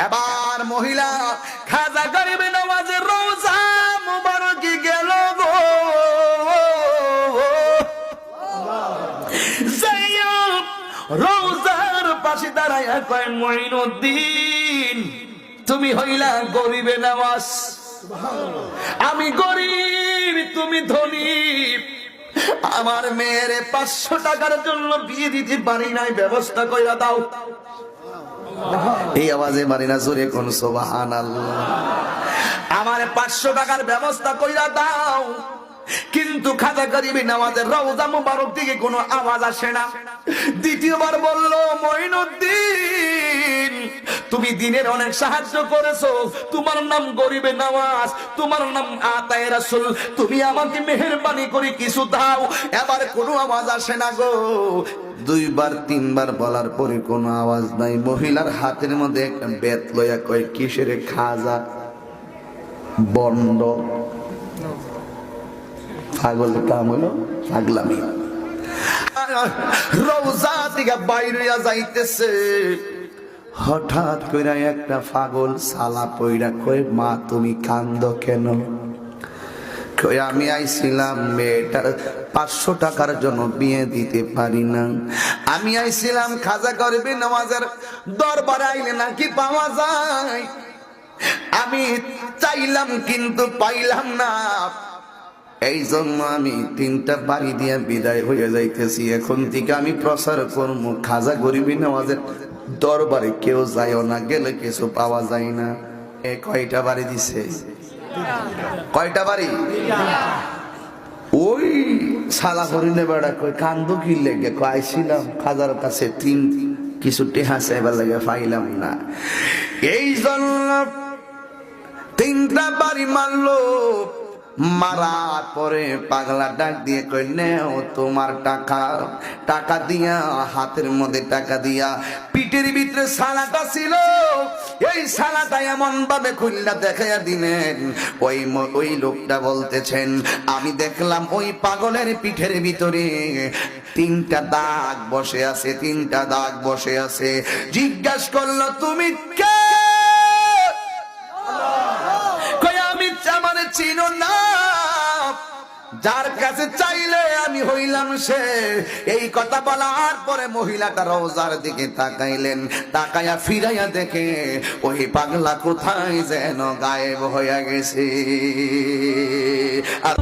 এবার মহিলা খাজা গরিব নওয়াজের রওজা মুবারকে গেল গো। রওজার পাশে দাঁড়ায়া কয় মঈনুদ্দিন তুমি হইলা গরিবে নওয়াজ, আমি গরিব তুমি ধনী, আমার মেয়ের 500 টাকার জন্য বিয়ে দিতে পারি নাই, ব্যবস্থা কইরা দাও। এই আওয়াজে মারি না জোরে কোন সুবহানাল্লাহ। আমার 500 টাকার ব্যবস্থা কইরা দাও। কিন্তু খাজা গরিবে নওয়াজের রওজা মুবারক থেকে কোনো আওয়াজ আসে না। দ্বিতীয়বার বলল মঈনুদ্দিন তুমি দিনের অনেক সাহায্য করেছো, তোমার নাম গরিবে নওয়াজ, তোমার নাম আতায়ে রাসূল, তুমি আমাকে মেহেরবানি করে কিছু দাও। এবার কোনো আওয়াজ আসে না গো। 2বার 3বার বলার পরে কোনো আওয়াজ নাই। মহিলার হাতের মধ্যে একটা বেত লইয়া কয় কিসের খাজা বন্ড পাগল কাম হলো পাগলামি। রওজা থেকে বাইরে যাইতেছে, হঠাৎ করে একটা পাগল সালা পইরা কয় মা তুমি কান্দো কেন? কই আমি আইছিলাম মেয়েটার 500 টাকার জন্য বিয়ে দিতে পারি না। আমি আইছিলাম খাজা গরিবে নওয়াজের দরবারে আইলে নাকি পাওয়া যায়, আমি চাইলাম কিন্তু পাইলাম না। এই জন্য আমি 3টা বাড়ি দিয়ে বিদায় হয়ে যাইতেছি। এখন থেকে আমি প্রচার করবো খাজা গরিবে নওয়াজের দরবারে কেউ যায়ও না, গেলে কিছু পাওয়া যায় না। কয়টা বাড়ি দিছে? কয়টা বাড়ি? ওই সালা হরিণে বেড়া কই কান্দো কি লেগে? আইছিলাম খাজার কাছে কিছু টেহা চাইবার লাগে, পাইলাম না। এই জন্য 3টা বাড়ি মারলো। মারার পরে পাগলা ডাক দিয়ে কই নেও তোমার টাকা। টাকা দিয়া হাতের মধ্যে টাকা দিয়া পিঠের ভিতরে সালাটা ছিল, এই সালাটা এমন ভাবে খুললা দেখাইয়া দিলেন। ওই লোকটা বলতেছেন আমি দেখলাম ওই পাগলের পিঠের ভিতরে 3টা দাগ বসে আছে, 3টা দাগ বসে আছে। জিজ্ঞাসা করলো তুমি কে? আমারে চিনো না, যার কাছে চাইলে আমি হইলাম সে। এই কথা বলার পরে মহিলাটা রওজার দিকে তাকাইলেন, তাকাইয়া ফিরাইয়া দেখে ওই পাগলা কোথায় যেন গায়েব হইয়া গেছে। আর